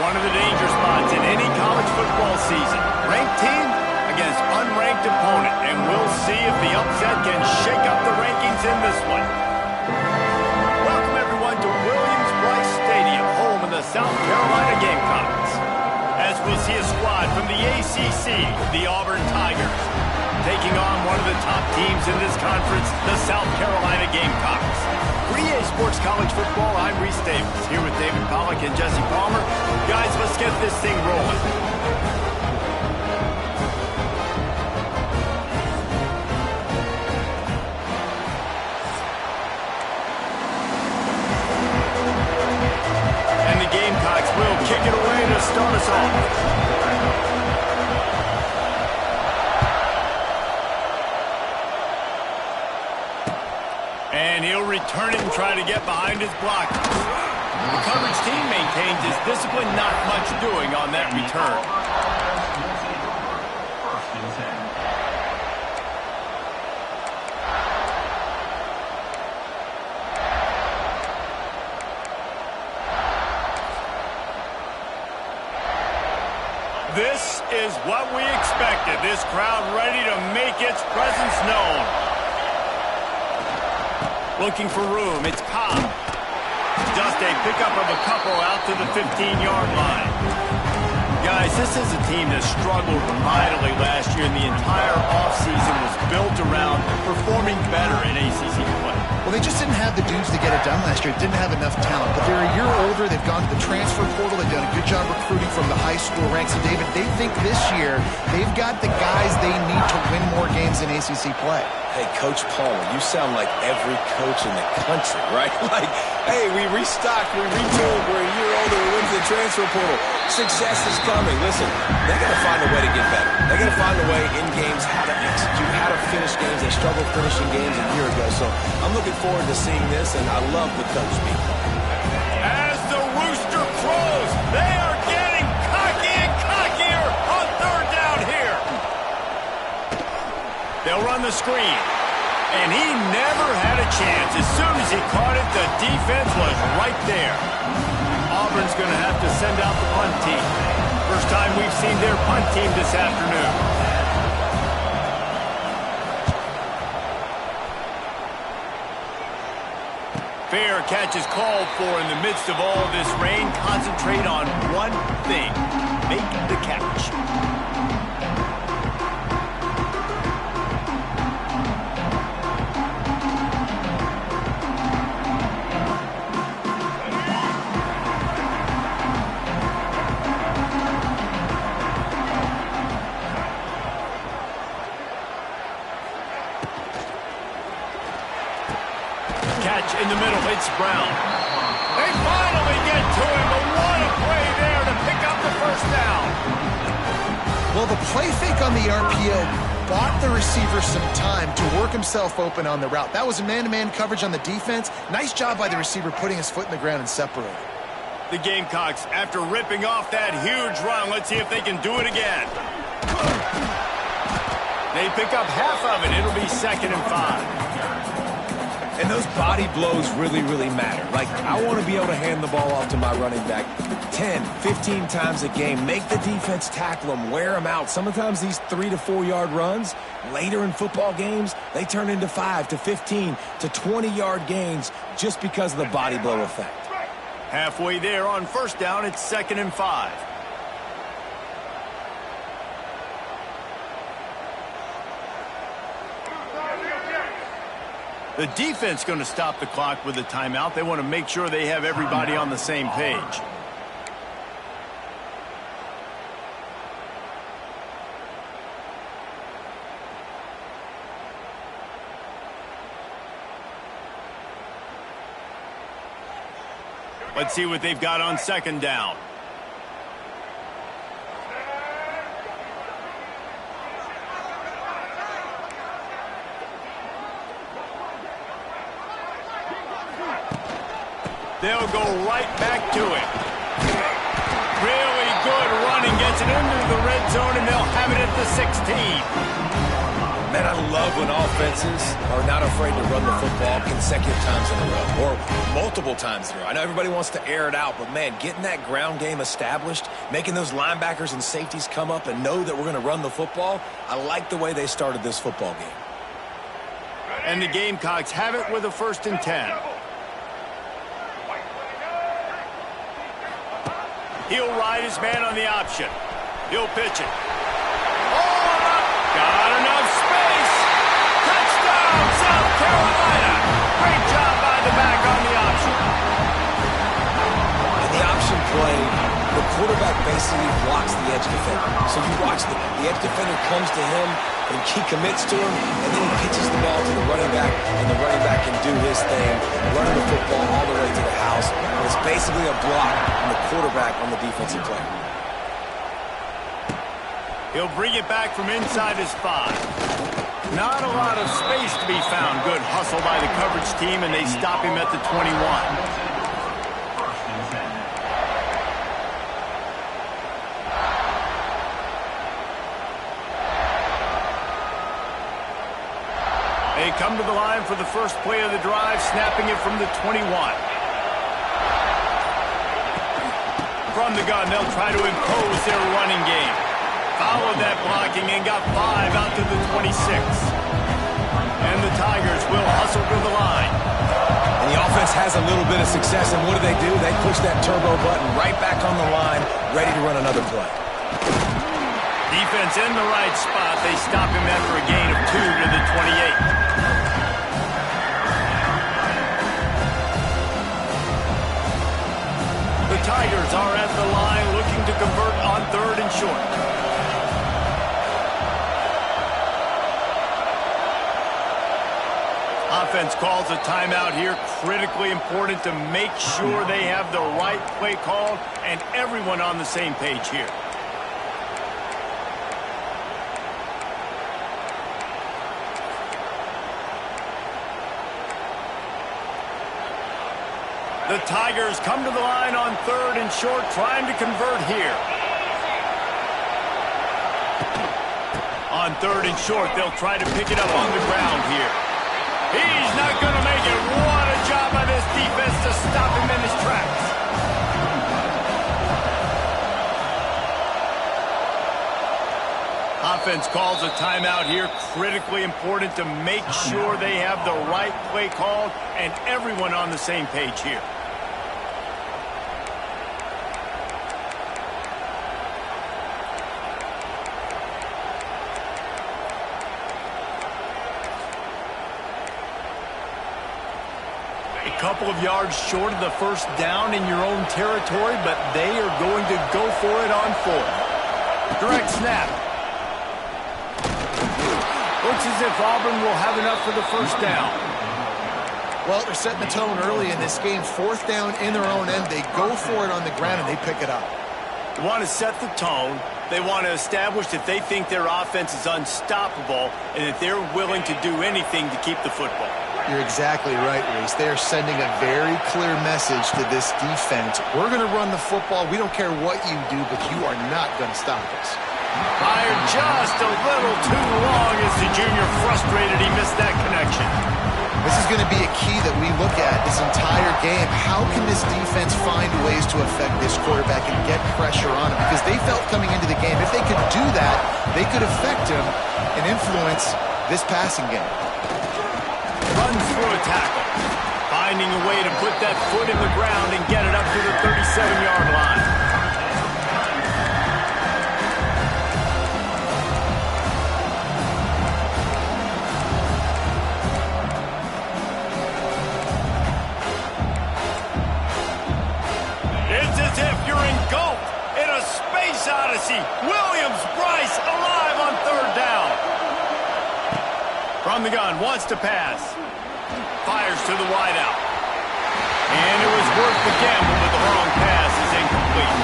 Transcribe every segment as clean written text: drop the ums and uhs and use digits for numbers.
One of the danger spots in any college football season. Ranked team against unranked opponent. And we'll see if the upset can shake up the rankings in this one. Welcome, everyone, to Williams-Brice Stadium, home of the South Carolina Gamecocks. As we'll see a squad from the ACC, the Auburn Tigers, taking on one of the top teams in this conference, the South Carolina Gamecocks. For EA Sports College Football, I'm Reese Davis, here with David Pollack and Jesse Palmer. Guys, let's get this thing rolling. And the Gamecocks will kick it away to start us off. And he'll return it and try to get behind his blockers. The coverage team maintains his discipline, not much doing on that return. This is what we expected. This crowd ready to make its presence known. Looking for room, it's Cobb. Just a pickup of a couple out to the 15-yard line. Guys, this is a team that struggled mightily last year, and the entire offseason was built around performing better in ACC play. Well, they just didn't have the dudes to get it done last year. Didn't have enough talent. But they're a year older. They've gone to the transfer portal. They've done a good job recruiting from the high school ranks. And, David, they think this year they've got the guys they need to win more games in ACC play. Hey, Coach Palmer, you sound like every coach in the country, right? Like, hey, we restocked, we retooled, we're a year older, we went to the transfer portal. Success is coming. Listen, they got to find a way to get better. They got to find a way in games how to execute, how to finish games. They struggled finishing games a year ago. So I'm looking forward to seeing this, and I love the coach speak. As the rooster crows, they are getting cocky and cockier on third down here. They'll run the screen. And he never had a chance. As soon as he caught it, the defense was right there. Auburn's going to have to send out the punt team. First time we've seen their punt team this afternoon. Fair catch is called for in the midst of all this rain. Concentrate on one thing. Make the catch. In the middle, it's Brown. They finally get to him, but what a play there to pick up the first down. Well, the play fake on the RPO bought the receiver some time to work himself open on the route. That was a man-to-man coverage on the defense. Nice job by the receiver putting his foot in the ground and separating. The Gamecocks, after ripping off that huge run, let's see if they can do it again. They pick up half of it. It'll be 2nd and 5. And those body blows really, really matter. Like, I want to be able to hand the ball off to my running back 10, 15 times a game. Make the defense tackle them, wear them out. Sometimes these 3 to 4 yard runs, later in football games, they turn into 5 to 15 to 20-yard gains just because of the body blow effect. Halfway there on first down, it's 2nd and 5. The defense going to stop the clock with a timeout. They want to make sure they have everybody on the same page. Let's see what they've got on 2nd down. They'll go right back to it. Really good running. Gets it into the red zone, and they'll have it at the 16. Man, I love when offenses are not afraid to run the football consecutive times in a row or multiple times in a row. I know everybody wants to air it out, but, man, getting that ground game established, making those linebackers and safeties come up and know that we're going to run the football, I like the way they started this football game. And the Gamecocks have it with a 1st and 10. He'll ride his man on the option. He'll pitch it. Got enough space. Touchdown, South Carolina. Great job by the back on the option. In the option play, the quarterback basically blocks the edge defender. So you watch the edge defender comes to him, and he commits to him, and then he pitches the ball to the running back, and the running back can do his thing, running the football all the way to the house. And it's basically a block on the quarterback on the defensive play. He'll bring it back from inside his 5. Not a lot of space to be found. Good hustle by the coverage team, and they stop him at the 21. They come to the line for the first play of the drive, snapping it from the 21. From the gun, they'll try to impose their running game. Followed that blocking and got 5 out to the 26. And the Tigers will hustle to the line. And the offense has a little bit of success, and what do? They push that turbo button right back on the line, ready to run another play. Defense in the right spot. They stop him after a gain of 2 to the 28. The Tigers are at the line looking to convert on 3rd and short. Offense calls a timeout here. Critically important to make sure they have the right play called and everyone on the same page here. The Tigers come to the line on 3rd and short, trying to convert here. On 3rd and short, they'll try to pick it up on the ground here. He's not going to make it. What a job by this defense to stop him in his tracks. Offense calls a timeout here. Critically important to make sure they have the right play called and everyone on the same page here. Couple of yards short of the 1st down in your own territory, but they are going to go for it on 4th. Direct snap. Looks as if Auburn will have enough for the 1st down. Well, they're setting the tone early in this game. 4th down in their own end. They go for it on the ground, and they pick it up. They want to set the tone. They want to establish that they think their offense is unstoppable and that they're willing to do anything to keep the football. You're exactly right, Reese. They are sending a very clear message to this defense. We're going to run the football. We don't care what you do, but you are not going to stop us. Fired just a little too long as the junior frustrated. He missed that connection. This is going to be a key that we look at this entire game. How can this defense find ways to affect this quarterback and get pressure on him? Because they felt coming into the game, if they could do that, they could affect him and influence this passing game. Runs through a tackle. Finding a way to put that foot in the ground and get it up to the 37-yard line. It's as if you're engulfed in a space odyssey. Williams-Brice alive on 3rd down. From the gun, wants to pass. Fires to the wideout. And it was worth the gamble, but the wrong pass is incomplete.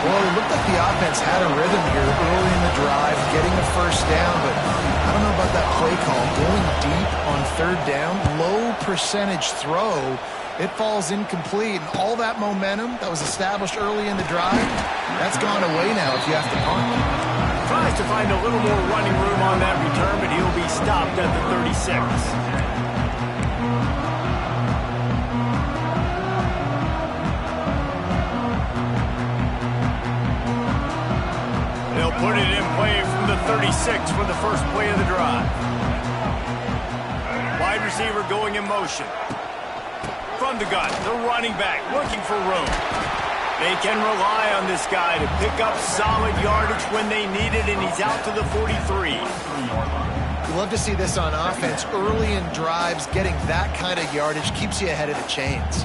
Well, it looked like the offense had a rhythm here early in the drive, getting the 1st down, but I don't know about that play call. Going deep on 3rd down, low percentage throw, it falls incomplete. And all that momentum that was established early in the drive, that's gone away now if you have to punt. Tries to find a little more running room on that return, but he'll be stopped at the 36. They'll put it in play from the 36 for the first play of the drive. Wide receiver going in motion. From the gun, the running back looking for room. They can rely on this guy to pick up solid yardage when they need it, and he's out to the 43. You love to see this on offense. Early in drives, getting that kind of yardage keeps you ahead of the chains.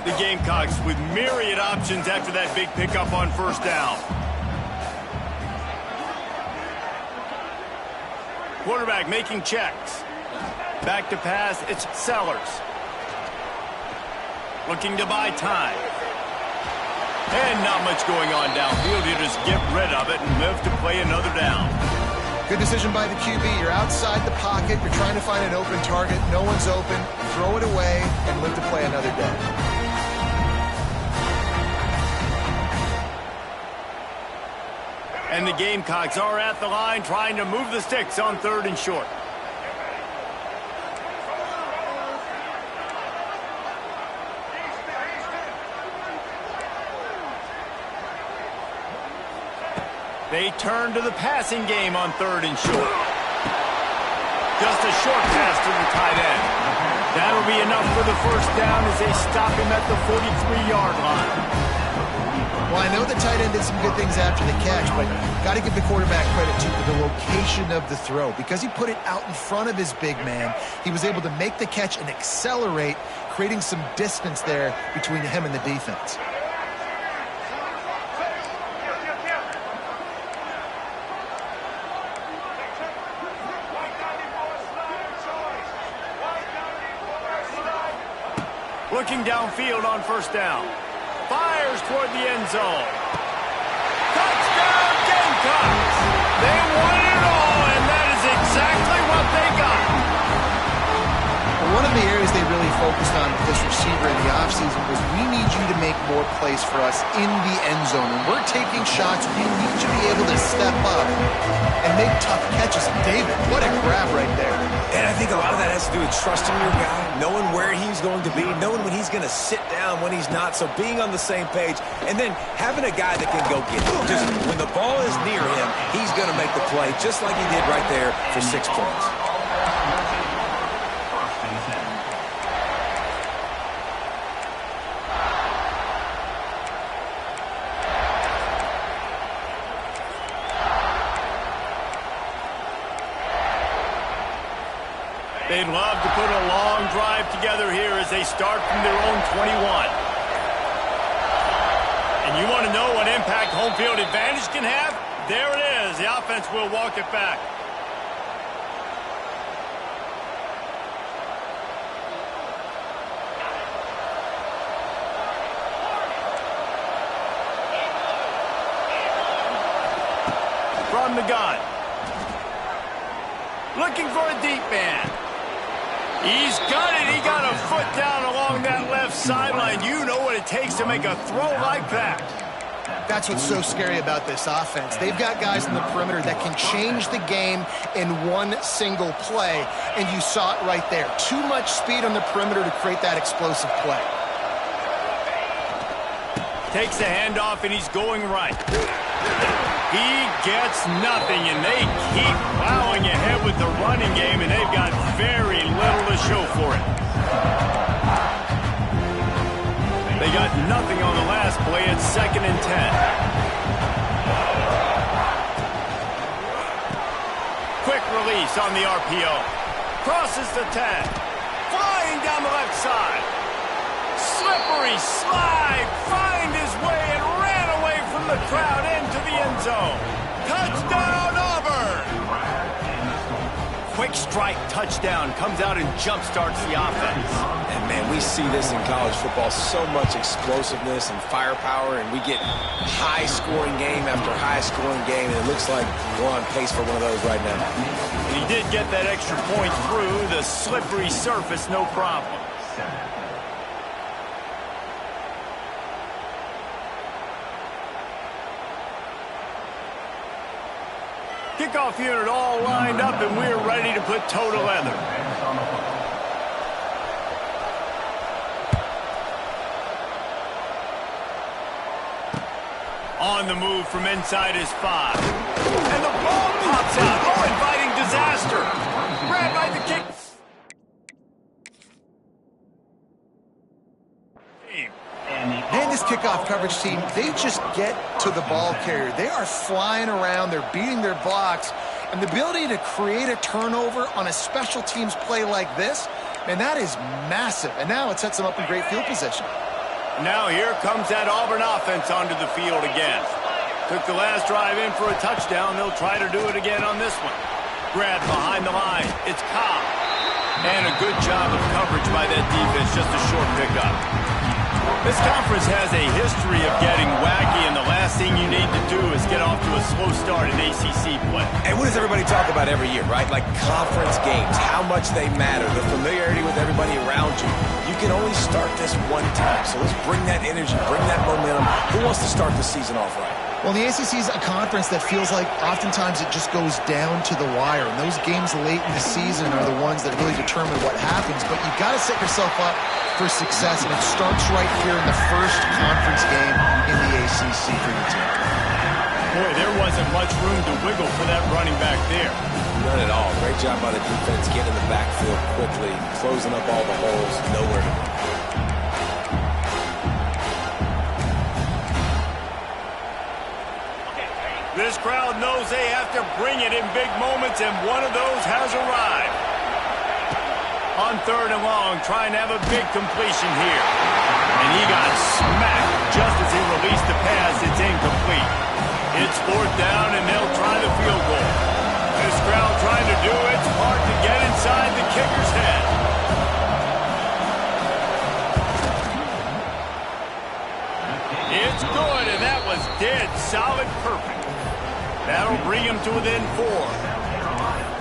The Gamecocks with myriad options after that big pickup on first down. Quarterback making checks. Back to pass, it's Sellers. Looking to buy time. And not much going on downfield. You just get rid of it and live to play another down. Good decision by the QB. You're outside the pocket. You're trying to find an open target. No one's open. Throw it away and live to play another day. And the Gamecocks are at the line trying to move the sticks on 3rd and short. They turn to the passing game on 3rd and short. Just a short pass to the tight end. That'll be enough for the first down as they stop him at the 43-yard line. Well, I know the tight end did some good things after the catch, but got to give the quarterback credit, too, for the location of the throw. Because he put it out in front of his big man, he was able to make the catch and accelerate, creating some distance there between him and the defense. Looking downfield on first down. Fires toward the end zone. Touchdown, Gamecocks! They won it all, and that is exactly what they got. Well, one of the areas they really focused on with this receiver in the offseason was we need you to make more plays for us in the end zone. When we're taking shots, we need you to be able to step up and make tough catches. David, what a grab right there. And I think a lot of that has to do with trusting your guy, knowing where he's going to be, knowing when he's going to sit down, when he's not, so being on the same page, and then having a guy that can go get it. Just when the ball is near him, he's going to make the play, just like he did right there for 6 points. They'd love to put a long drive together here as they start from their own 21. And you want to know what impact home field advantage can have? There it is. The offense will walk it back. From the gun. Looking for a deep man. He's got it. He got a foot down along that left sideline. You know what it takes to make a throw like that. That's what's so scary about this offense. They've got guys in the perimeter that can change the game in one single play, and you saw it right there. Too much speed on the perimeter to create that explosive play. Takes the handoff, and he's going right. He gets nothing, and they keep plowing ahead with the running game, and they've got very little to show for it. They got nothing on the last play. It's 2nd and 10. Quick release on the RPO. Crosses the 10. Flying down the left side. Slippery slide. Find his way and ran away from the crowd into the end zone. Touchdown, Auburn! Quick strike touchdown comes out and jump-starts the offense. And, man, we see this in college football, so much explosiveness and firepower, and we get high-scoring game after high-scoring game, and it looks like we're on pace for one of those right now. And he did get that extra point through the slippery surface, no problem. Kickoff unit all lined up, and we're ready to put toe to leather. On the move from inside his 5. And the ball pops out. Oh, inviting disaster. Grabbed by the kick. And this kickoff coverage team, they just get to the ball carrier. They are flying around. They're beating their blocks. And the ability to create a turnover on a special teams play like this, and that is massive. And now it sets them up in great field position. Now here comes that Auburn offense onto the field again. Took the last drive in for a touchdown. They'll try to do it again on this one. Grabbed behind the line. It's Cobb. And a good job of coverage by that defense. Just a short pickup. This conference has a history of getting wacky, and the last thing you need to do is get off to a slow start in ACC play. And what does everybody talk about every year, right? Like conference games, how much they matter, the familiarity with everybody around you. You can only start this one time, so let's bring that energy, bring that momentum. Who wants to start the season off right? Well, the ACC is a conference that feels like oftentimes it just goes down to the wire. And those games late in the season are the ones that really determine what happens. But you've got to set yourself up for success, and it starts right here in the first conference game in the ACC for your team. Boy, there wasn't much room to wiggle for that running back there. None at all. Great job by the defense getting in the backfield quickly, closing up all the holes, nowhere to go. This crowd knows they have to bring it in big moments, and one of those has arrived. On 3rd and long, trying to have a big completion here. And he got smacked just as he released the pass. It's incomplete. It's 4th down, and they'll try the field goal. This crowd trying to do its part to get inside the kicker's head. It's good, and that was dead solid perfect. That'll bring him to within 4.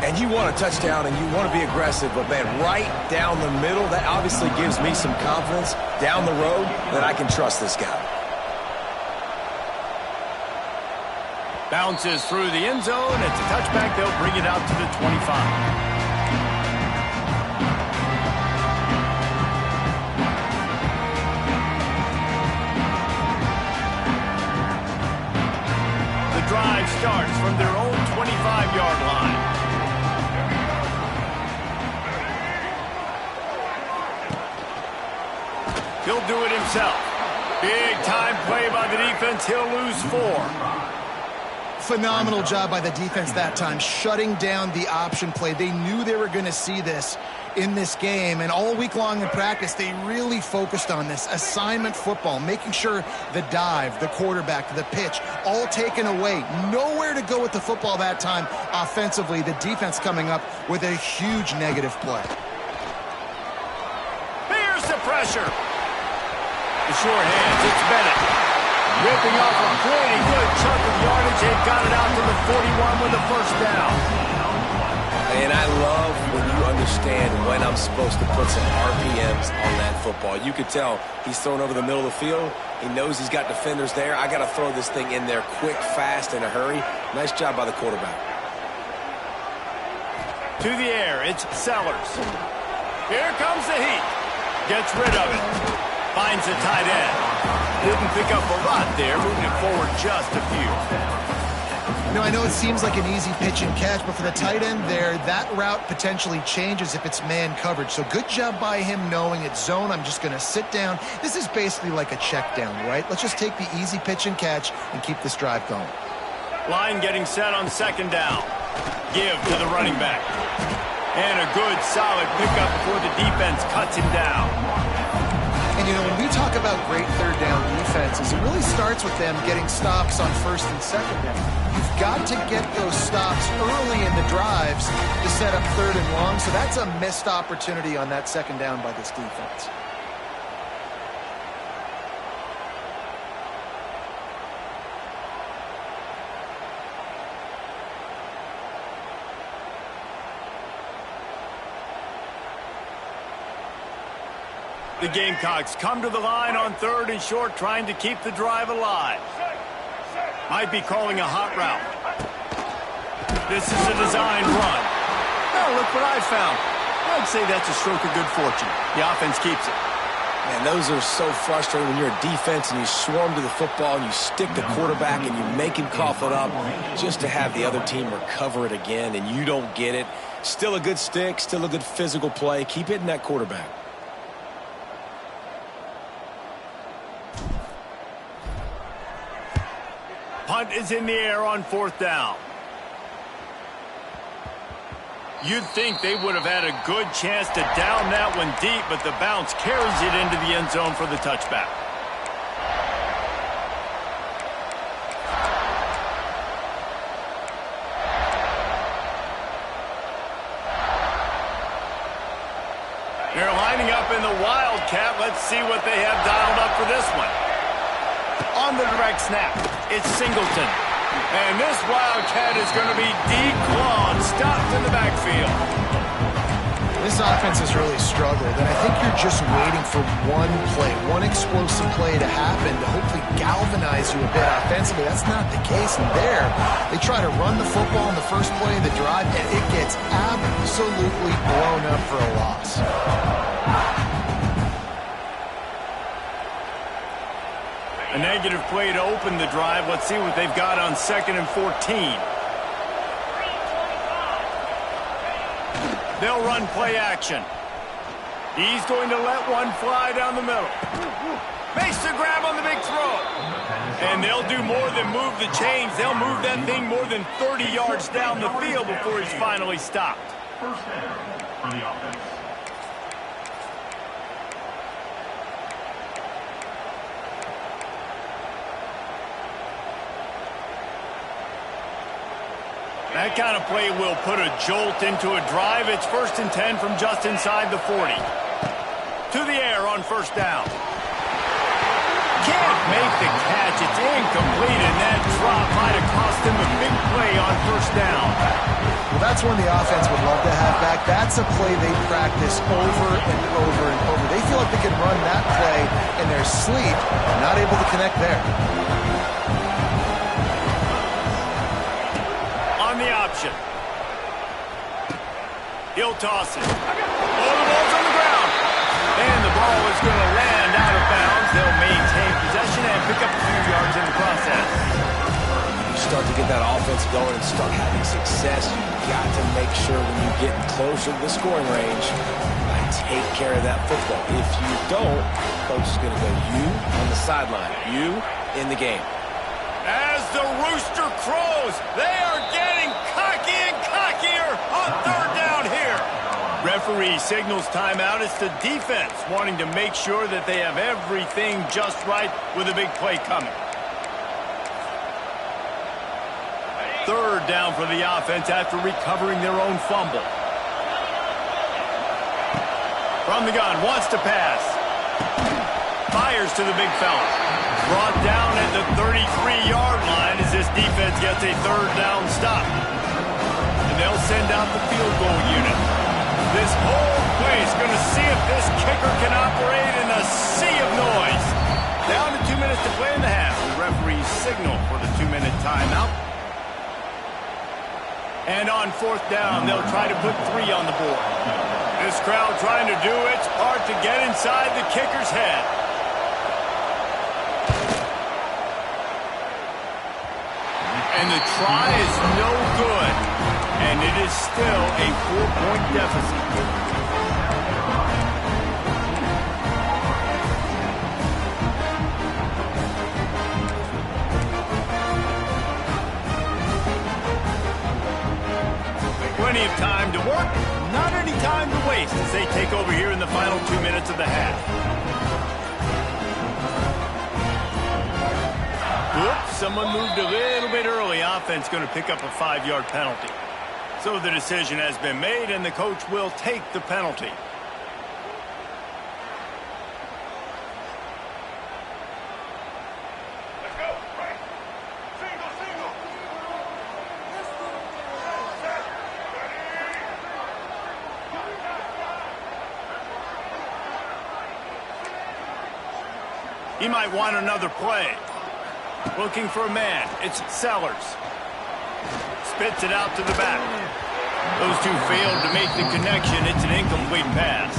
And you want a touchdown and you want to be aggressive, but man, right down the middle, that obviously gives me some confidence down the road that I can trust this guy. Bounces through the end zone. It's a touchback. They'll bring it out to the 25. Drive starts from their own 25-yard line. He'll do it himself. Big time play by the defense. He'll lose 4. Phenomenal job by the defense that time, shutting down the option play. They knew they were going to see this in this game, and all week long in practice, they really focused on this assignment football, making sure the dive, the quarterback, the pitch, all taken away. Nowhere to go with the football that time offensively. The defense coming up with a huge negative play. Here's the pressure. The short hands, it's Bennett. Ripping off a pretty good chunk of yardage. They got it out to the 41 with a 1st down. And I love when you understand when I'm supposed to put some RPMs on that football. You could tell he's thrown over the middle of the field. He knows he's got defenders there. I got to throw this thing in there quick, fast, in a hurry. Nice job by the quarterback. To the air, it's Sellers. Here comes the heat. Gets rid of it. Finds the tight end. Didn't pick up a lot there, moving it forward just a few. You know, I know it seems like an easy pitch and catch, but for the tight end there, that route potentially changes if it's man coverage. So good job by him knowing it's zone. I'm just going to sit down. This is basically like a check down, right? Let's just take the easy pitch and catch and keep this drive going. Line getting set on 2nd down. Give to the running back. And a good, solid pickup before the defense cuts him down. And, you know, when we talk about great 3rd down defenses, it really starts with them getting stops on 1st and 2nd down. You've got to get those stops early in the drives to set up 3rd and long, so that's a missed opportunity on that 2nd down by this defense. The Gamecocks come to the line on 3rd and short, trying to keep the drive alive. Might be calling a hot route. This is a design run. Oh, look what I found. I'd say that's a stroke of good fortune. The offense keeps it. Man, those are so frustrating when you're a defense and you swarm to the football and you stick the quarterback and you make him cough it up just to have the other team recover it again and you don't get it. Still a good stick, still a good physical play. Keep hitting that quarterback. Punt is in the air on 4th down. You'd think they would have had a good chance to down that one deep, but the bounce carries it into the end zone for the touchback. They're lining up in the Wildcat. Let's see what they have dialed up for this one. On the direct snap, it's Singleton. And this Wildcat is going to be declawed, stopped in the backfield. This offense has really struggled, and I think you're just waiting for one play, one explosive play to happen to hopefully galvanize you a bit offensively. That's not the case, and there, they try to run the football in the first play of the drive, and it gets absolutely blown up for a loss. A negative play to open the drive. Let's see what they've got on 2nd and 14. They'll run play action. He's going to let one fly down the middle. Makes the grab on the big throw. And they'll do more than move the chains. They'll move that thing more than 30 yards down the field before he's finally stopped. First down for the offense. That kind of play will put a jolt into a drive. It's 1st and 10 from just inside the 40. To the air on 1st down. Can't make the catch. It's incomplete, and that drop might have cost him a big play on 1st down. Well, that's one the offense would love to have back. That's a play they practice over and over and over. They feel like they can run that play in their sleep, not able to connect there. The option. He'll toss it. Oh, the ball's on the ground. And the ball is going to land out of bounds. They'll maintain possession and pick up a few yards in the process. You start to get that offense going and start having success. You've got to make sure when you get closer to the scoring range, take care of that football. If you don't, coach is going to go you on the sideline, you in the game. As the rooster crows, they are getting cocky and cockier on 3rd down here. Referee signals timeout. It's the defense wanting to make sure that they have everything just right with a big play coming. 3rd down for the offense after recovering their own fumble. From the gun, wants to pass. Fires to the big fella. Brought down at the 33-yard line as this defense gets a 3rd down stop. And they'll send out the field goal unit. This whole place going to see if this kicker can operate in a sea of noise. Down to 2 minutes to play in the half. The referees signal for the 2-minute timeout. And on 4th down, they'll try to put 3 on the board. This crowd trying to do its part to get inside the kicker's head. And the try is no good. And it is still a 4-point deficit. Plenty of time to work, not any time to waste as they take over here in the final 2 minutes of the half. Oops, someone moved a little bit early. Offense going to pick up a 5-yard penalty. So the decision has been made, and the coach will take the penalty. He might want another play. Looking for a man. It's Sellers. Spits it out to the back. Those two failed to make the connection. It's an incomplete pass.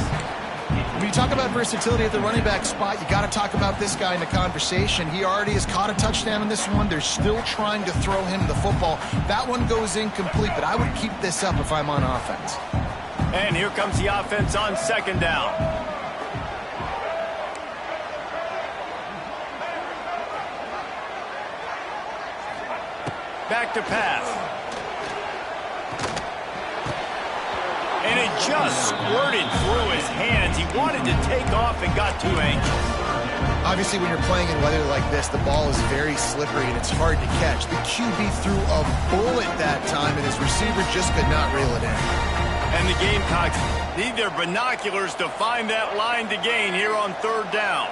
When you talk about versatility at the running back spot, you got to talk about this guy in the conversation. He already has caught a touchdown in this one. They're still trying to throw him the football. That one goes incomplete, but I would keep this up if I'm on offense. And here comes the offense on second down. Back to pass. And it just squirted through his hands. He wanted to take off and got too anxious. Obviously, when you're playing in weather like this, the ball is very slippery and it's hard to catch. The QB threw a bullet that time, and his receiver just could not reel it in. And the Gamecocks need their binoculars to find that line to gain here on third down.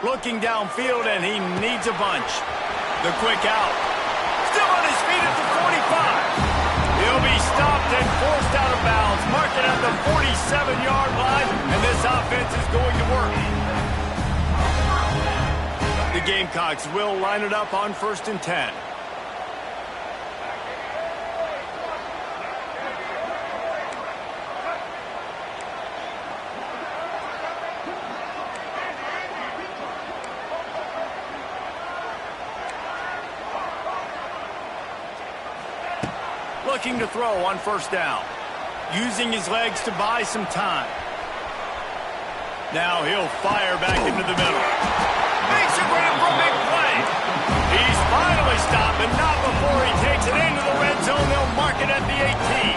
Looking downfield, and he needs a bunch. The quick out. Still on his feet at the 45. He'll be stopped and forced out of bounds. Marked it at the 47-yard line, and this offense is going to work. The Gamecocks will line it up on 1st and 10. Looking to throw on 1st down. Using his legs to buy some time. Now he'll fire back into the middle. Makes a grab for a big play. He's finally stopped, but not before he takes it into the red zone. They'll mark it at the 18.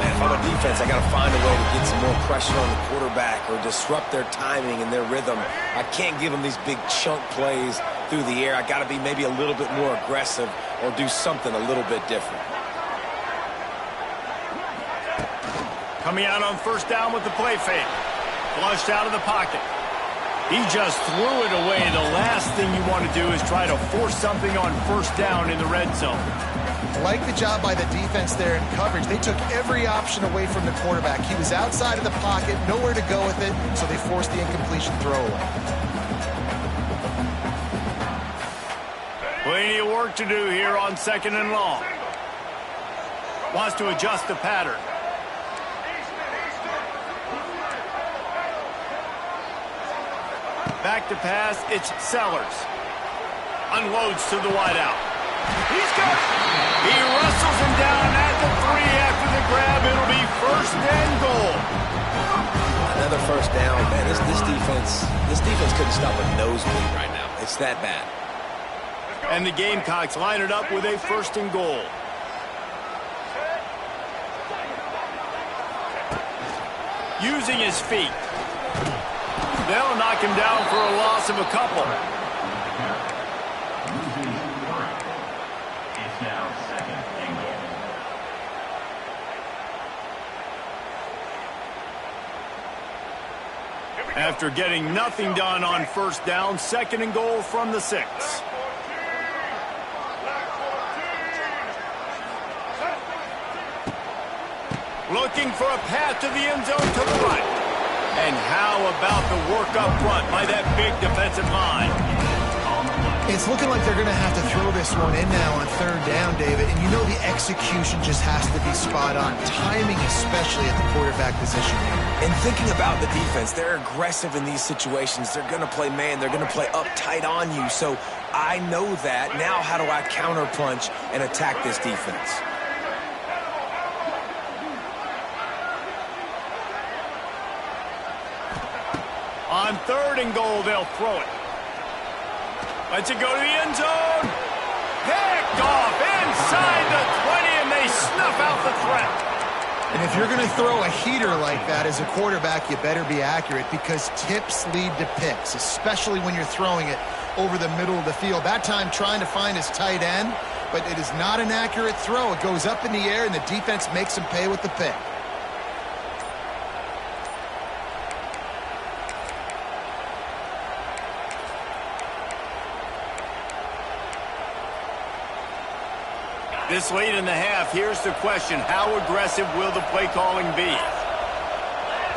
Man, if I'm a defense, I got to find a way to get some more pressure on the quarterback or disrupt their timing and their rhythm. I can't give them these big chunk plays through the air. I got to be maybe a little bit more aggressive or do something a little bit different. Coming out on 1st down with the play fake. Flushed out of the pocket. He just threw it away. The last thing you want to do is try to force something on 1st down in the red zone. Like the job by the defense there in coverage. They took every option away from the quarterback. He was outside of the pocket, nowhere to go with it, so they forced the incompletion throwaway. Plenty of work to do here on 2nd and long. Wants to adjust the pattern. Back to pass, it's Sellers. Unloads to the wideout. He's got it. He wrestles him down at the 3 after the grab. It'll be 1st and goal. Another 1st down, man. This defense couldn't stop a nosebleed right now. It's that bad. And the Gamecocks line it up with a 1st and goal. Using his feet. They'll knock him down for a loss of a couple. It's now 2nd and goal. After getting nothing done on 1st down, 2nd and goal from the 6. Looking for a path to the end zone to the right. And how about the work up front by that big defensive line? It's looking like they're going to have to throw this one in now on 3rd down, David. And you know the execution just has to be spot on. Timing, especially at the quarterback position here. And thinking about the defense, they're aggressive in these situations. They're going to play man. They're going to play uptight on you. So I know that. Now how do I counterpunch and attack this defense? On 3rd and goal, they'll throw it. Lets it go to the end zone. Picked off inside the 20, and they snuff out the threat. And if you're going to throw a heater like that as a quarterback, you better be accurate because tips lead to picks, especially when you're throwing it over the middle of the field. That time trying to find his tight end, but it is not an accurate throw. It goes up in the air, and the defense makes him pay with the pick. This late in the half, here's the question. How aggressive will the play calling be?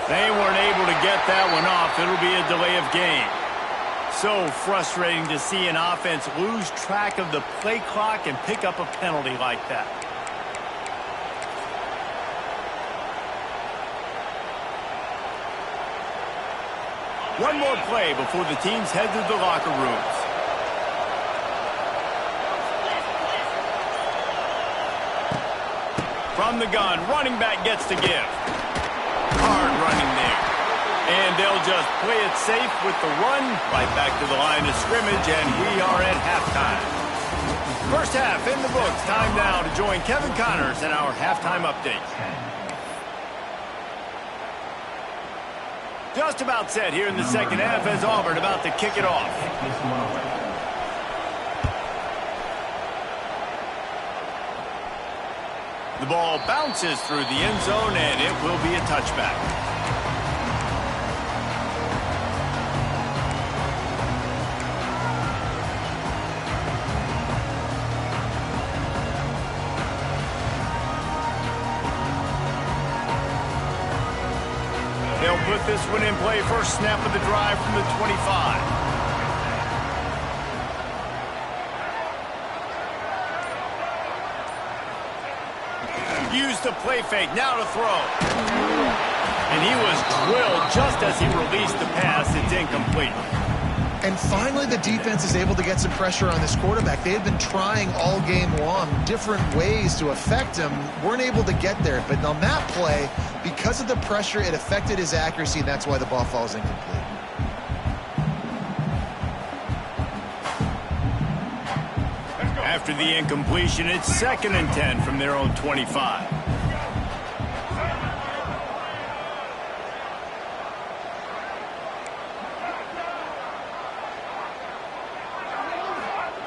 They weren't able to get that one off. It'll be a delay of game. So frustrating to see an offense lose track of the play clock and pick up a penalty like that. One more play before the teams head to the locker rooms. From the gun, running back gets to give. Hard running there. And they'll just play it safe with the run right back to the line of scrimmage, and we are at halftime. First half in the books. Time now to join Kevin Connors in our halftime update. Just about set here in the second half as Auburn about to kick it off. The ball bounces through the end zone, and it will be a touchback. They'll put this one in play. First snap of the drive from the 25. Use the play fake, now to throw. And he was drilled just as he released the pass. It's incomplete. And finally, the defense is able to get some pressure on this quarterback. They had been trying all game long different ways to affect him. Weren't able to get there. But on that play, because of the pressure, it affected his accuracy, and that's why the ball falls incomplete. After the incompletion, it's 2nd and 10 from their own 25.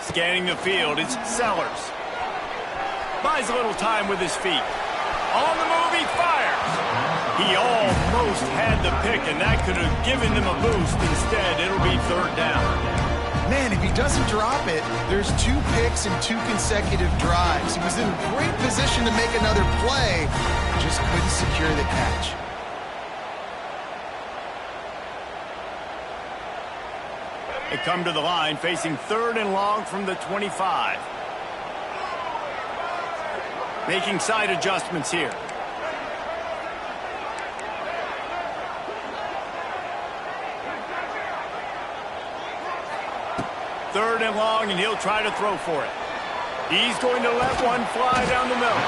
Scanning the field, it's Sellers. Buys a little time with his feet. On the move, he fires. He almost had the pick, and that could have given them a boost. Instead, it'll be 3rd down. Man, if he doesn't drop it, there's 2 picks and 2 consecutive drives. He was in great position to make another play, just couldn't secure the catch. They come to the line facing 3rd and long from the 25. Making side adjustments here. Third and long, and he'll try to throw for it. He's going to let one fly down the middle.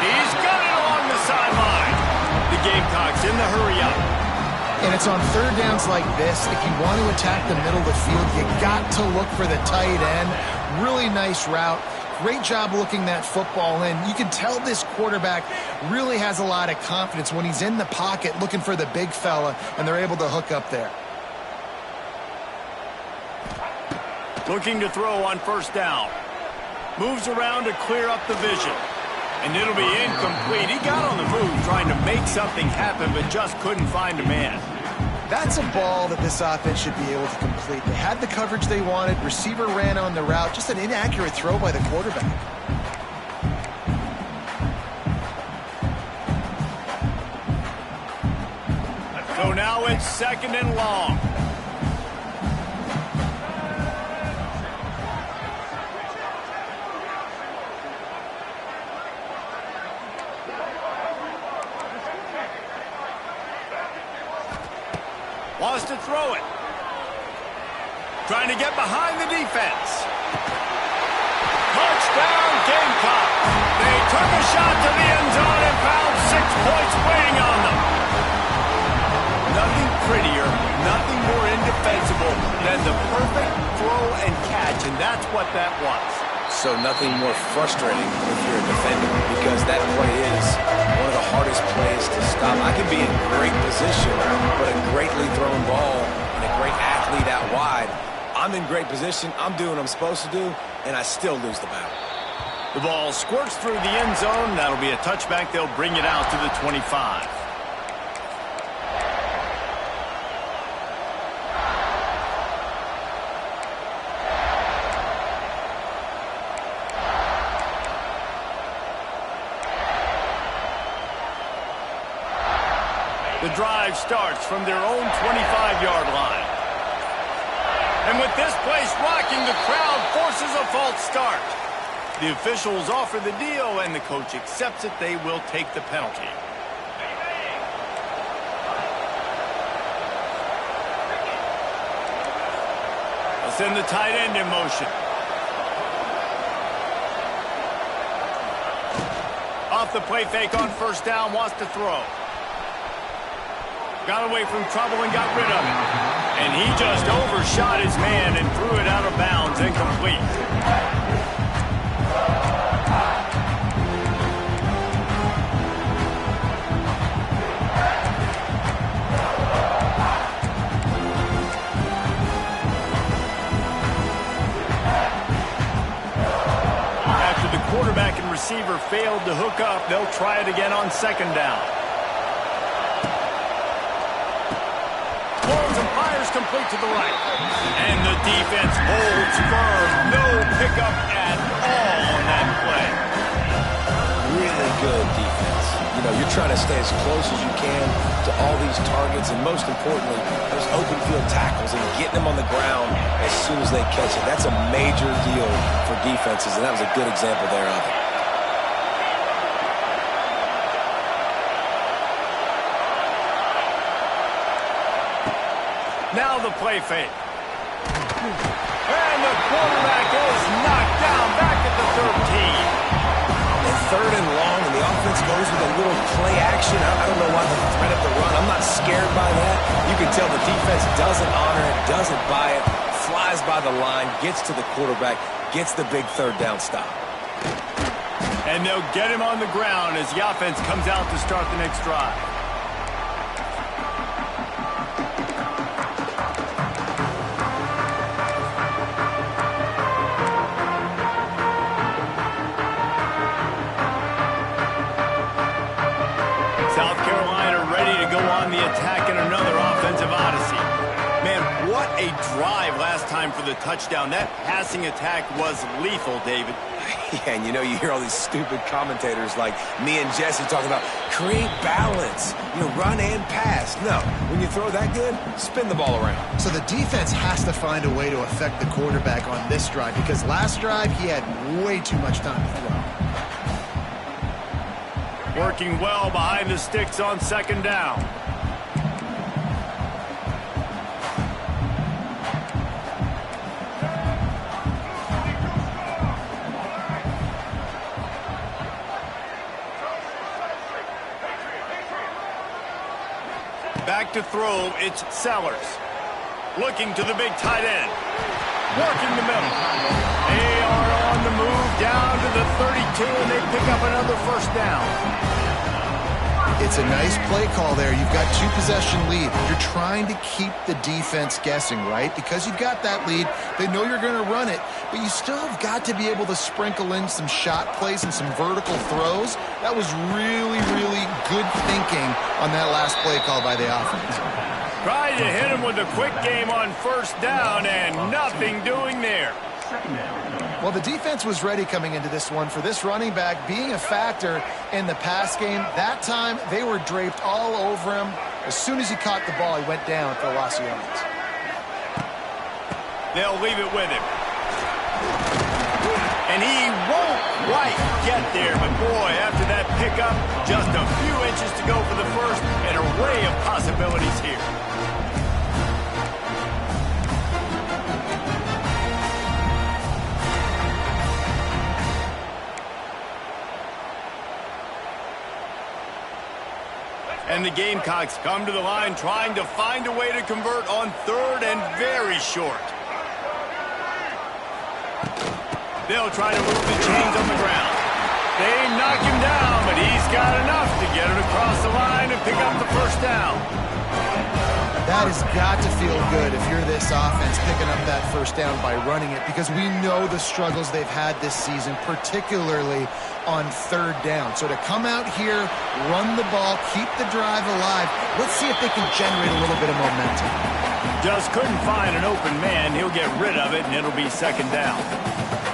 He's got it along the sideline. The Gamecocks in the hurry up. And it's on 3rd downs like this. If you want to attack the middle of the field, you got to look for the tight end. Really nice route. Great job looking that football in. You can tell this quarterback really has a lot of confidence when he's in the pocket looking for the big fella, and they're able to hook up there. Looking to throw on 1st down. Moves around to clear up the vision. And it'll be incomplete. He got on the move trying to make something happen, but just couldn't find a man. That's a ball that this offense should be able to complete. They had the coverage they wanted. Receiver ran on the route. Just an inaccurate throw by the quarterback. So now it's 2nd and long. Wants to throw it. Trying to get behind the defense. Touchdown, Gamecocks. They took a shot to the end zone and found 6 points waiting on them. Nothing prettier, nothing more indefensible than the perfect throw and catch, and that's what that was. So nothing more frustrating if you're a defender, because that play is one of the hardest plays to stop. I can be in great position, but a greatly thrown ball and a great athlete out wide, I'm in great position, I'm doing what I'm supposed to do, and I still lose the battle. The ball squirts through the end zone. That'll be a touchback. They'll bring it out to the 25. The drive starts from their own 25-yard line. And with this place rocking, the crowd forces a false start. The officials offer the deal, and the coach accepts it. They will take the penalty. They'll send the tight end in motion. Off the play fake on first down, wants to throw. Got away from trouble and got rid of it. And he just overshot his man and threw it out of bounds, incomplete. After the quarterback and receiver failed to hook up, they'll try it again on second down. Complete to the right. And the defense holds firm. No pickup at all on that play. Really good defense. You know, you're trying to stay as close as you can to all these targets, and most importantly, those open field tackles and getting them on the ground as soon as they catch it. That's a major deal for defenses, and that was a good example there of it. Now the play fake. And the quarterback is knocked down back at the 13. And third and long, and the offense goes with a little play action. I don't know why the threat of the run. I'm not scared by that. You can tell the defense doesn't honor it, doesn't buy it, flies by the line, gets to the quarterback, gets the big third down stop. And they'll get him on the ground as the offense comes out to start the next drive. A drive last time for the touchdown. That passing attack was lethal, David. Yeah, and you hear all these stupid commentators like me and Jesse talking about create balance, run and pass. No, when you throw that good, spin the ball around. So the defense has to find a way to affect the quarterback on this drive, because last drive he had way too much time to throw. Working well behind the sticks on second down. Back to throw, it's Sellers. Looking to the big tight end. Working the middle. They are on the move down to the 32, and they pick up another first down. It's a nice play call there. You've got two-possession lead. You're trying to keep the defense guessing, right? Because you've got that lead, they know you're going to run it, but you still have got to be able to sprinkle in some shot plays and some vertical throws. That was really, really good thinking on that last play call by the offense. Tried to hit him with a quick game on first down, and nothing doing there. Well, the defense was ready coming into this one for this running back being a factor in the pass game. That time, they were draped all over him. As soon as he caught the ball, he went down for a loss of yards. They'll leave it with him. And he won't quite get there, but boy, after that pickup, just a few inches to go for the first, an array of possibilities here. And the Gamecocks come to the line trying to find a way to convert on third and very short. They'll try to move the chains on the ground. They knock him down, but he's got enough to get it across the line and pick up the first down. That has got to feel good if you're this offense picking up that first down by running it, because we know the struggles they've had this season, particularly on third down. So to come out here, run the ball, keep the drive alive, let's see if they can generate a little bit of momentum. Just couldn't find an open man. He'll get rid of it, and it'll be second down.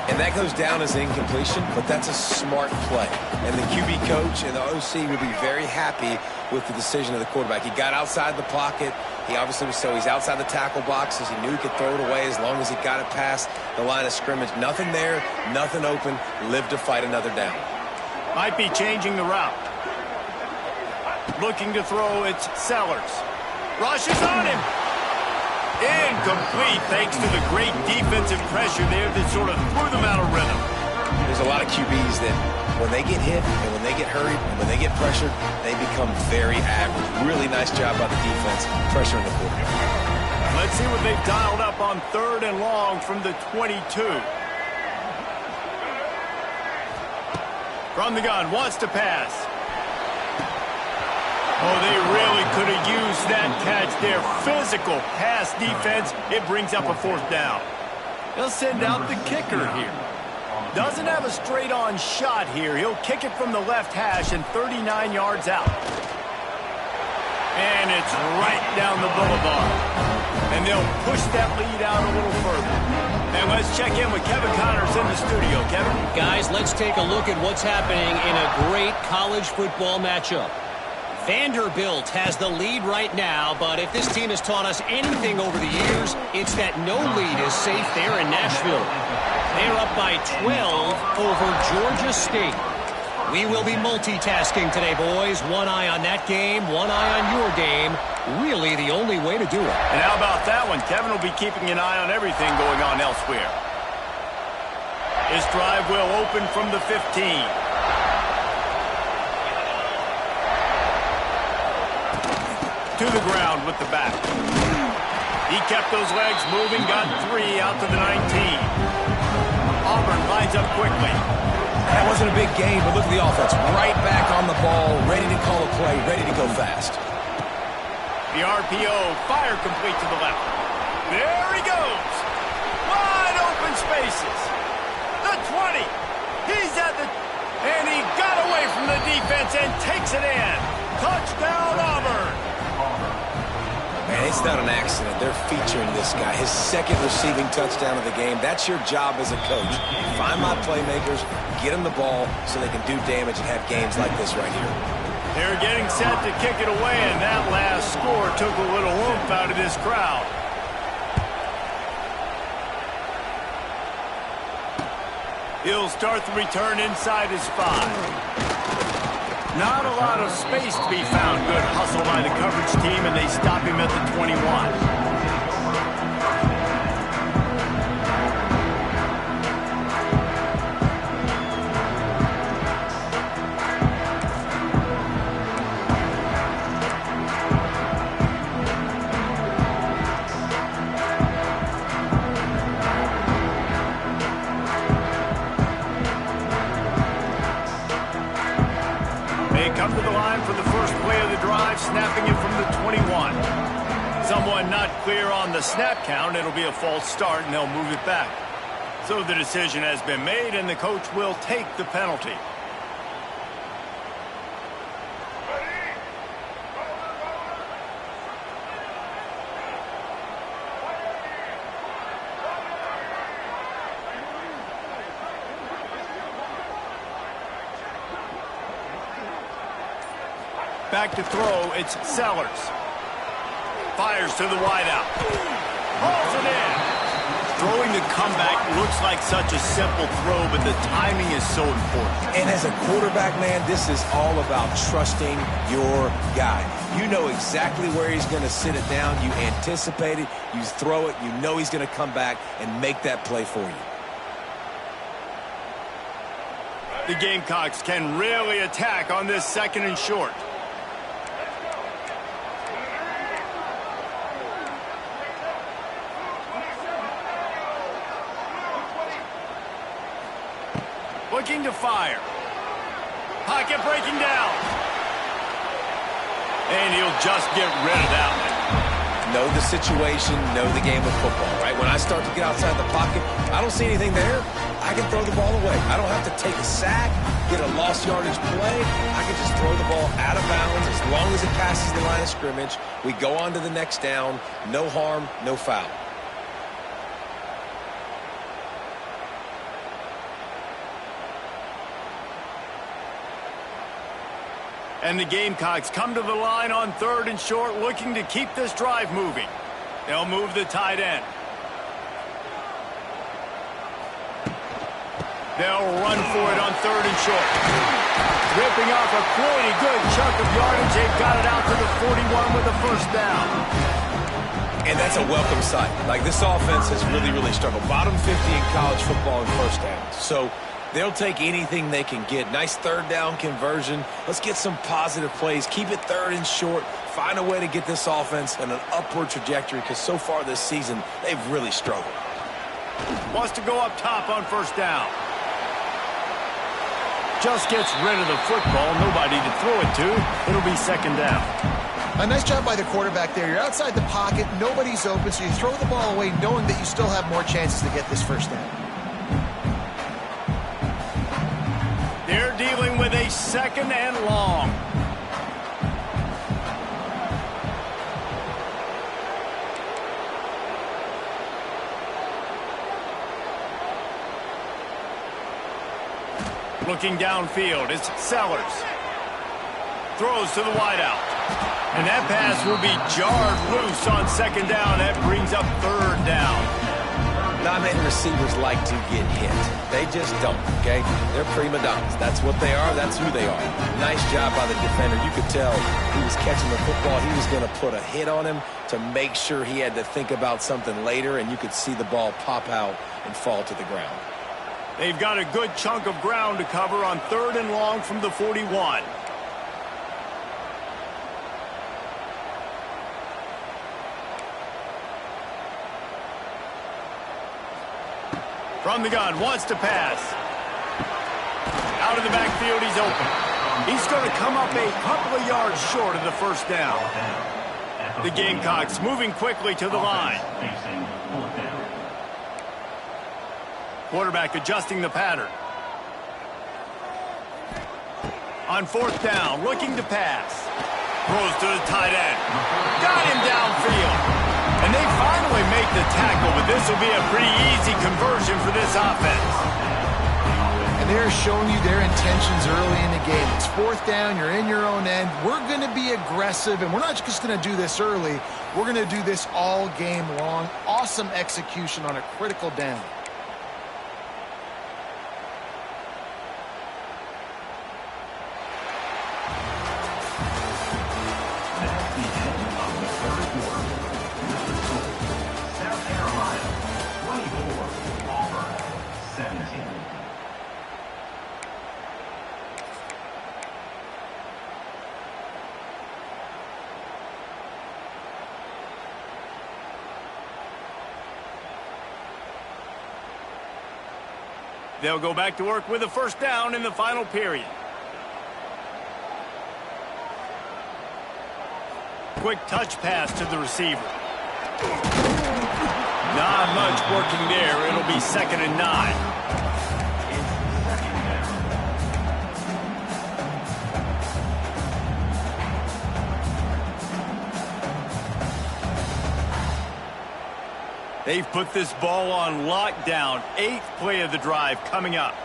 And that goes down as incompletion, but that's a smart play. And the QB coach and the OC will be very happy with the decision of the quarterback. He got outside the pocket. He obviously was he's outside the tackle boxes. He knew he could throw it away as long as he got it past the line of scrimmage. Nothing there, nothing open. Live to fight another down. Might be changing the route. Looking to throw, it's Sellers. Rushes on him. Incomplete thanks to the great defensive pressure there that sort of threw them out of rhythm. There's a lot of QBs that when they get hit and when they get hurried and when they get pressured, they become very average. Really nice job by the defense pressuring the quarterback. Let's see what they've dialed up on 3rd and long from the 22. From the gun, wants to pass. Oh, they really could have used that catch there. Physical pass defense. It brings up a 4th down. They'll send out the kicker here. Doesn't have a straight-on shot here. He'll kick it from the left hash and 39 yards out. And it's right down the boulevard. And they'll push that lead out a little further. And let's check in with Kevin Connors in the studio. Kevin? Guys, let's take a look at what's happening in a great college football matchup. Vanderbilt has the lead right now, but if this team has taught us anything over the years, it's that no lead is safe there in Nashville. They're up by 12 over Georgia State. We will be multitasking today, boys. One eye on that game, one eye on your game. Really the only way to do it. And how about that one? Kevin will be keeping an eye on everything going on elsewhere. This drive will open from the 15. To the ground with the back. He kept those legs moving, got 3 out to the 19. Auburn lines up quickly. That wasn't a big game, but look at the offense. Right back on the ball, ready to call a play, ready to go fast. The RPO, fire complete to the left. There he goes. Wide open spaces. The 20. He's at the... And he got away from the defense and takes it in. Touchdown, Auburn. Man, it's not an accident. They're featuring this guy. His 2nd receiving touchdown of the game. That's your job as a coach. Find my playmakers, get them the ball so they can do damage and have games like this right here. They're getting set to kick it away, and that last score took a little oomph out of this crowd. He'll start the return inside his 5. Not a lot of space to be found. Good hustle by the coverage team, and they stop him at the 21. Come to the line for the first play of the drive, snapping it from the 21. Someone not clear on the snap count. It'll be a false start, and they'll move it back. So the decision has been made, and the coach will take the penalty. Back to throw, it's Sellers. Fires to the wideout. Hauls it in. Throwing the comeback looks like such a simple throw, but the timing is so important. And as a quarterback, man, this is all about trusting your guy. You know exactly where he's going to sit it down. You anticipate it. You throw it. You know he's going to come back and make that play for you. The Gamecocks can really attack on this 2nd and short. Looking to fire. Pocket breaking down. And he'll just get rid of that one. Know the situation, know the game of football, right? When I start to get outside the pocket, I don't see anything there. I can throw the ball away. I don't have to take a sack, get a lost yardage play. I can just throw the ball out of bounds as long as it passes the line of scrimmage. We go on to the next down. No harm, no foul. And the Gamecocks come to the line on 3rd and short, looking to keep this drive moving. They'll move the tight end. They'll run for it on 3rd and short. Ripping off a pretty good chunk of yardage. They've got it out to the 41 with a first down. And that's a welcome sight. Like, this offense has really struggled. Bottom 50 in college football in first downs. So they'll take anything they can get. Nice 3rd down conversion. Let's get some positive plays. Keep it 3rd and short. Find a way to get this offense on an upward trajectory, because so far this season, they've really struggled. Wants to go up top on first down. Just gets rid of the football. Nobody to throw it to. It'll be 2nd down. A nice job by the quarterback there. You're outside the pocket. Nobody's open, so you throw the ball away knowing that you still have more chances to get this first down. They're dealing with a 2nd and long. Looking downfield, it's Sellers. Throws to the wideout. And that pass will be jarred loose on 2nd down. That brings up 3rd down. Not many receivers like to get hit. They just don't, okay? They're prima donnas. That's what they are. That's who they are. Nice job by the defender. You could tell he was catching the football. He was going to put a hit on him to make sure he had to think about something later, and you could see the ball pop out and fall to the ground. They've got a good chunk of ground to cover on 3rd and long from the 41. From the gun, wants to pass. Out of the backfield, he's open. He's going to come up a couple of yards short of the first down. The Gamecocks moving quickly to the line. Quarterback adjusting the pattern. On 4th down, looking to pass. Throws to the tight end. Got him downfield. And they finally make the tackle, but this will be a pretty easy conversion for this offense. And they're showing you their intentions early in the game. It's 4th down, you're in your own end. We're going to be aggressive, and we're not just going to do this early. We're going to do this all game long. Awesome execution on a critical down. They'll go back to work with a first down in the final period. Quick touch pass to the receiver. Not much working there. It'll be 2nd and 9. They've put this ball on lockdown. 8th play of the drive coming up.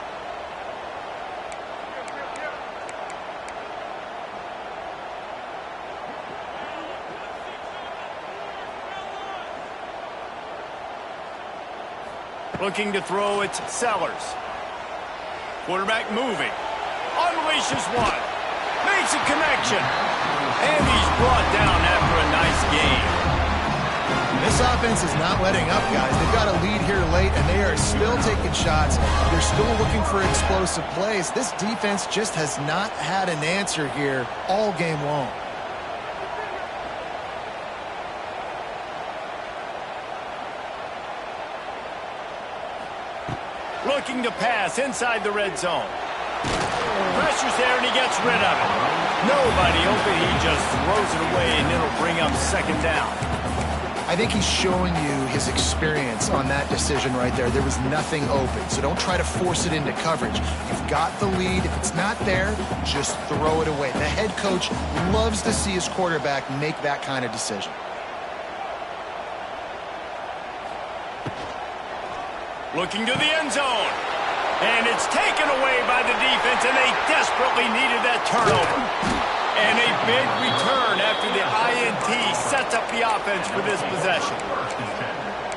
Looking to throw, it's Sellers. Quarterback moving. Unleashes one. Makes a connection. And he's brought down after a nice game. This offense is not letting up, guys. They've got a lead here late, and they are still taking shots. They're still looking for explosive plays. This defense just has not had an answer here all game long. Looking to pass inside the red zone. Pressure's there, and he gets rid of it. Nobody open. He just throws it away, and it'll bring up 2nd down. I think he's showing you his experience on that decision right there. There was nothing open, so don't try to force it into coverage. You've got the lead. If it's not there, just throw it away. The head coach loves to see his quarterback make that kind of decision. Looking to the end zone. And it's taken away by the defense, and they desperately needed that turnover. And a big return after the INT sets up the offense for this possession.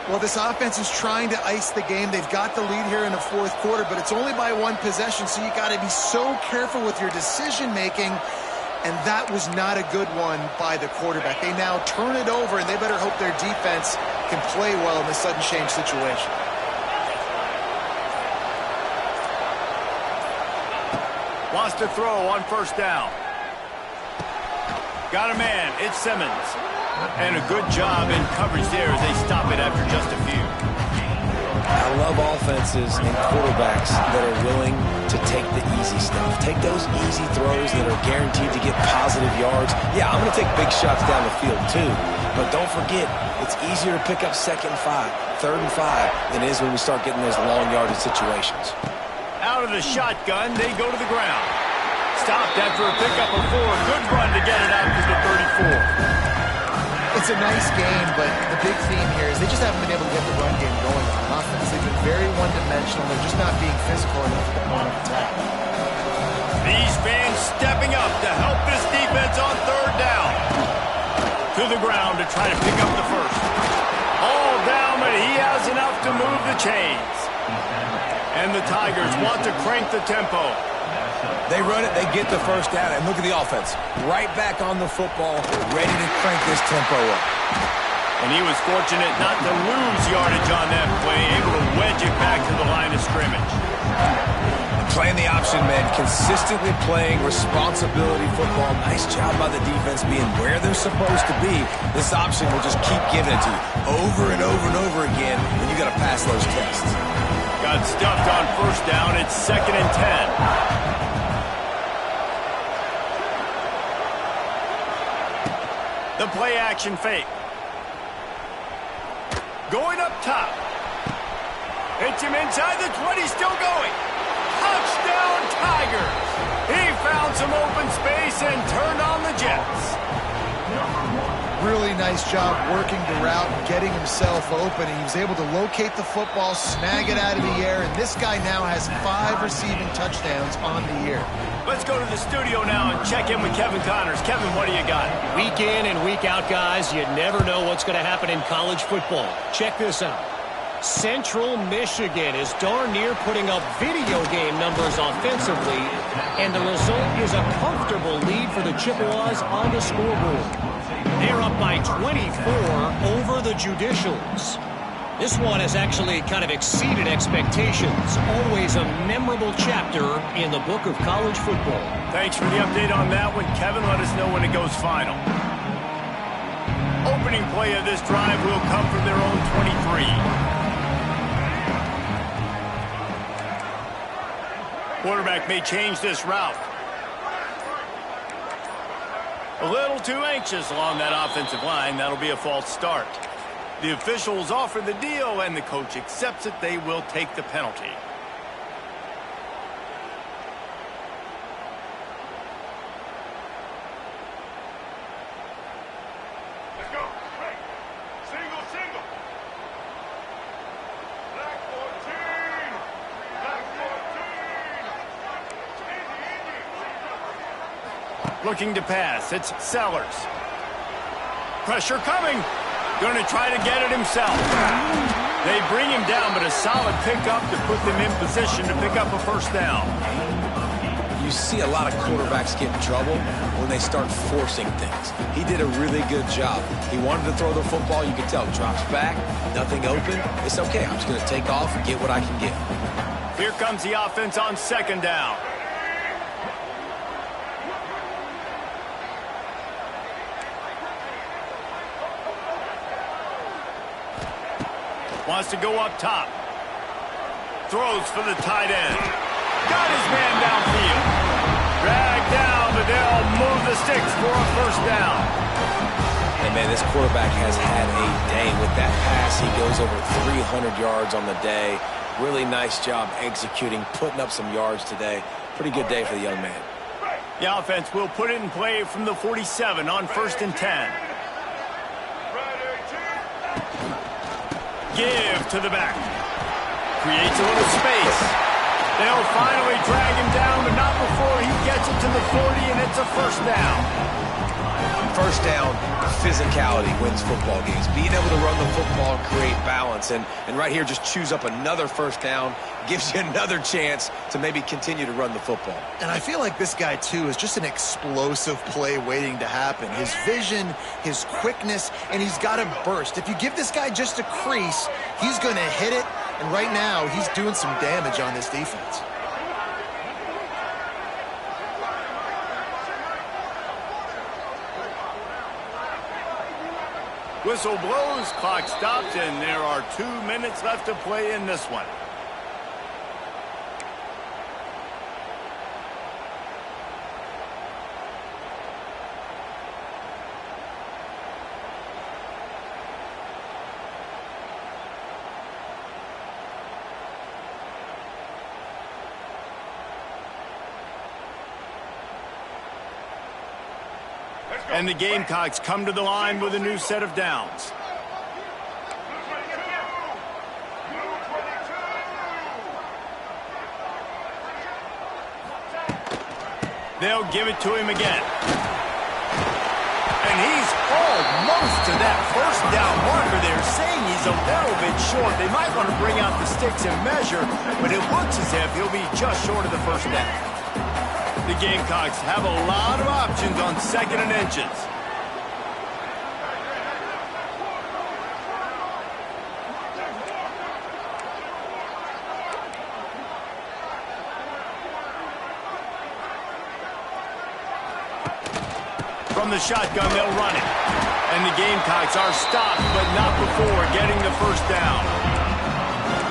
Well, this offense is trying to ice the game. They've got the lead here in the fourth quarter, but it's only by one possession, so you got to be so careful with your decision-making, and that was not a good one by the quarterback. They now turn it over, and they better hope their defense can play well in this sudden change situation. Wants to throw on first down. Got a man. It's Simmons. And a good job in coverage there as they stop it after just a few. I love offenses and quarterbacks that are willing to take the easy stuff. Take those easy throws that are guaranteed to get positive yards. Yeah, I'm going to take big shots down the field too. But don't forget, it's easier to pick up 2nd and 5, 3rd and 5 than it is when we start getting those long yardage situations. Out of the shotgun, they go to the ground. Stopped after a pickup of 4. Good run to get it out to the 34. It's a nice game, but the big theme here is they just haven't been able to get the run game going on offense. They've been very one-dimensional. They're just not being physical enough to get on attack. These fans stepping up to help this defense on 3rd down. To the ground to try to pick up the first. All down, but he has enough to move the chains. And the Tigers want to crank the tempo. They run it, they get the first down, and look at the offense. Right back on the football, ready to crank this tempo up. And he was fortunate not to lose yardage on that play, able to wedge it back to the line of scrimmage. Playing the option, man, consistently playing responsibility football. Nice job by the defense being where they're supposed to be. This option will just keep giving it to you over and over and over again, and you got to pass those tests. Got stuffed on first down. It's 2nd and 10. The play action fake. Going up top. Hits him inside the 20, still going. Touchdown Tigers. He found some open space and turned on the Jets. Really nice job working the route and getting himself open. He was able to locate the football, snag it out of the air, and this guy now has 5 receiving touchdowns on the year. Let's go to the studio now and check in with Kevin Connors. Kevin, what do you got? Week in and week out, guys, you never know what's going to happen in college football. Check this out. Central Michigan is darn near putting up video game numbers offensively, and the result is a comfortable lead for the Chippewas on the scoreboard. They're up by 24 over the Judicials. This one has actually kind of exceeded expectations. Always a memorable chapter in the book of college football. Thanks for the update on that one, Kevin. Let us know when it goes final. Opening play of this drive will come from their own 23. Quarterback may change this route. A little too anxious along that offensive line. That'll be a false start. The officials offer the deal, and the coach accepts it. They will take the penalty. Let's go. Right. Single, single. Black 14. Black 14. Looking to pass. It's Sellers. Pressure coming. Going to try to get it himself. They bring him down, but a solid pickup to put them in position to pick up a first down. You see a lot of quarterbacks get in trouble when they start forcing things. He did a really good job. He wanted to throw the football. You could tell. Drops back, nothing open. It's okay. I'm just going to take off and get what I can get. Here comes the offense on 2nd down. Wants to go up top. Throws for the tight end. Got his man downfield. Dragged down, but they'll move the sticks for a first down. And man, this quarterback has had a day with that pass. He goes over 300 yards on the day. Really nice job executing, putting up some yards today. Pretty good day for the young man. The offense will put it in play from the 47 on 1st and 10. Give to the back. Creates a little space. They'll finally drag him down, but not before he gets it to the 40, and it's a first down. First down, physicality wins football games. Being able to run the football, create balance, and right here just choose up another first down, gives you another chance to maybe continue to run the football. And I feel like this guy, too, is just an explosive play waiting to happen. His vision, his quickness, and he's got a burst. If you give this guy just a crease, he's going to hit it, and right now he's doing some damage on this defense. Whistle blows, clock stops, and there are 2 minutes left to play in this one. And the Gamecocks come to the line with a new set of downs. They'll give it to him again. And he's almost to that first down marker. They're saying he's a little bit short. They might want to bring out the sticks and measure, but it looks as if he'll be just short of the first down. The Gamecocks have a lot of options on 2nd and inches. From the shotgun, they'll run it. And the Gamecocks are stopped, but not before getting the first down.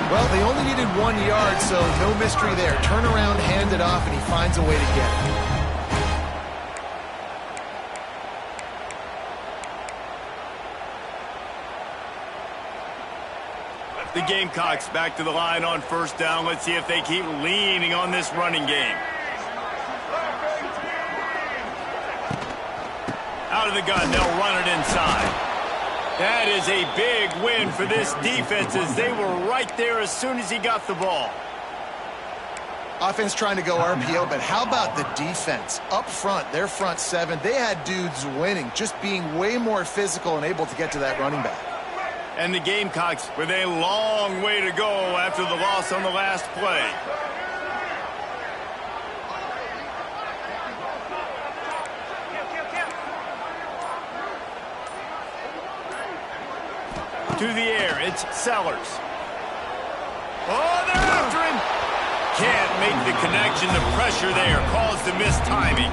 Well, they only needed 1 yard, so no mystery there. Turn around, hand it off, and he finds a way to get it. The Gamecocks back to the line on first down. Let's see if they keep leaning on this running game. Out of the gun, they'll run it inside. That is a big win for this defense as they were right there as soon as he got the ball. Offense trying to go RPO, but how about the defense? Up front, their front seven, they had dudes winning, just being way more physical and able to get to that running back. And the Gamecocks with a long way to go after the loss on the last play. To the air, it's Sellers. Oh, they're after him. Can't make the connection. The pressure there caused the missed timing.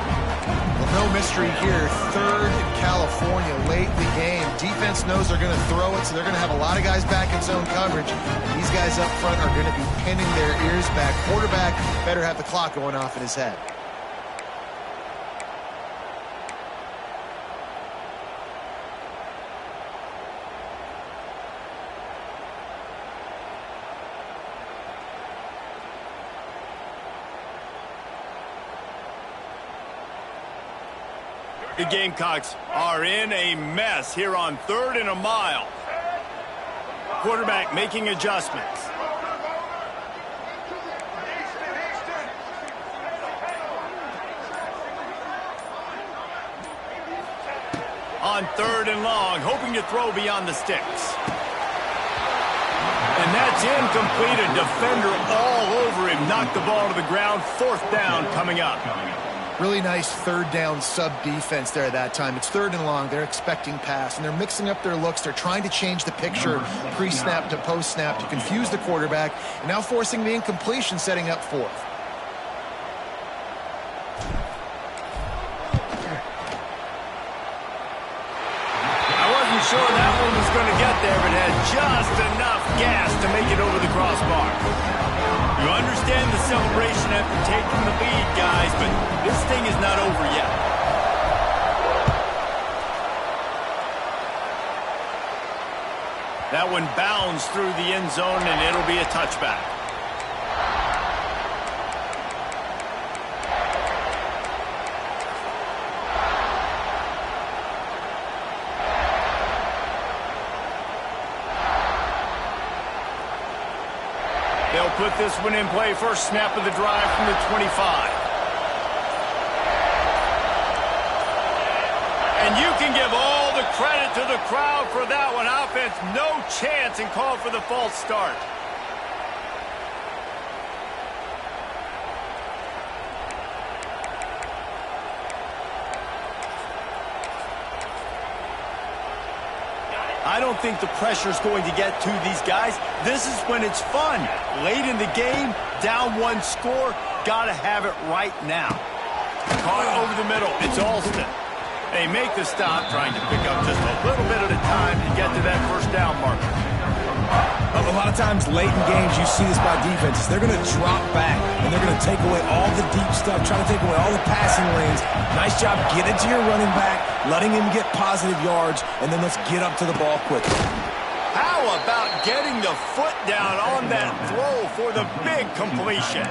Well, no mystery here. 3rd in California late in the game. Defense knows they're going to throw it, so they're going to have a lot of guys back in zone coverage. And these guys up front are going to be pinning their ears back. Quarterback better have the clock going off in his head. The Gamecocks are in a mess here on 3rd and a mile. Quarterback making adjustments. On 3rd and long, hoping to throw beyond the sticks. And that's incomplete. A defender all over him. Knocked the ball to the ground. 4th down coming up. Really nice 3rd down sub-defense there at that time. It's 3rd and long. They're expecting pass, and they're mixing up their looks. They're trying to change the picture pre-snap to post-snap to confuse the quarterback, and now forcing the incompletion, setting up 4th. I wasn't sure that one was going to get there, but had just enough gas to make it over the crossbar. You understand the celebration after taking the lead, guys, but this thing is not over yet. That one bounds through the end zone, and it'll be a touchback. They'll put this one in play. First snap of the drive from the 25. And you can give all the credit to the crowd for that one. Offense, no chance, and called for the false start. I don't think the pressure's going to get to these guys. This is when it's fun. Late in the game, down one score, gotta have it right now. Caught over the middle, it's Alston. They make the stop, trying to pick up just a little bit at a time to get to that first down marker. A lot of times late in games, you see this by defenses. They're going to drop back, and they're going to take away all the deep stuff, trying to take away all the passing lanes. Nice job getting to your running back, letting him get positive yards, and then let's get up to the ball quickly. How about getting the foot down on that throw for the big completion?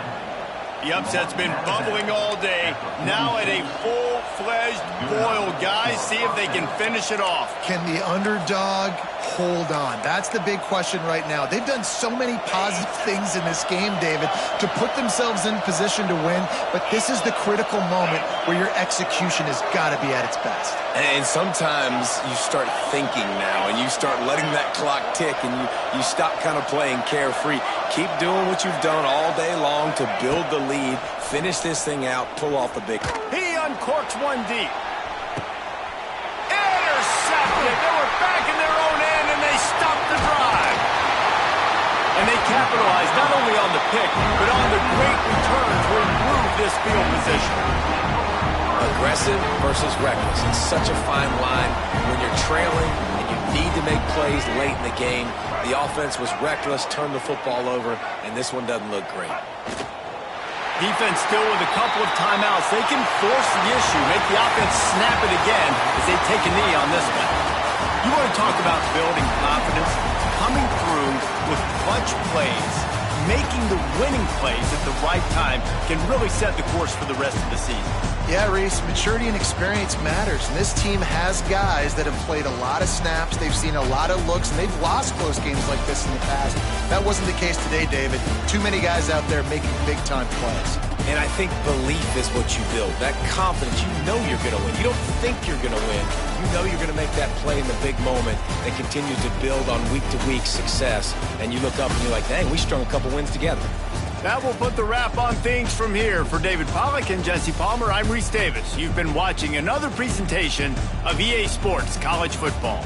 The upset's been bubbling all day. Now at a full-fledged boil, guys. See if they can finish it off. Can the underdog hold on? That's the big question right now. They've done so many positive things in this game, David, to put themselves in position to win, but this is the critical moment where your execution has got to be at its best. And sometimes you start thinking now, and you start letting that clock tick, and you stop kind of playing carefree. Keep doing what you've done all day long to build the lead, finish this thing out, pull off the big. He uncorks one deep. Intercepted. They were back in their own end, and they stopped the drive. And they capitalized not only on the pick, but on the great return to improve this field position. Aggressive versus reckless. It's such a fine line when you're trailing and you need to make plays late in the game. The offense was reckless, turned the football over, and this one doesn't look great. Defense still with a couple of timeouts. They can force the issue, make the offense snap it again as they take a knee on this one. You want to talk about building confidence? Coming through with clutch plays, making the winning plays at the right time can really set the course for the rest of the season. Yeah, Reese, maturity and experience matters, and this team has guys that have played a lot of snaps, they've seen a lot of looks, and they've lost close games like this in the past. That wasn't the case today, David. Too many guys out there making big-time plays. And I think belief is what you build. That confidence, you know you're going to win. You don't think you're going to win. You know you're going to make that play in the big moment that continues to build on week-to-week success. And you look up and you're like, dang, we strung a couple wins together. That will put the wrap on things from here. For David Pollack and Jesse Palmer, I'm Reese Davis. You've been watching another presentation of EA Sports College Football.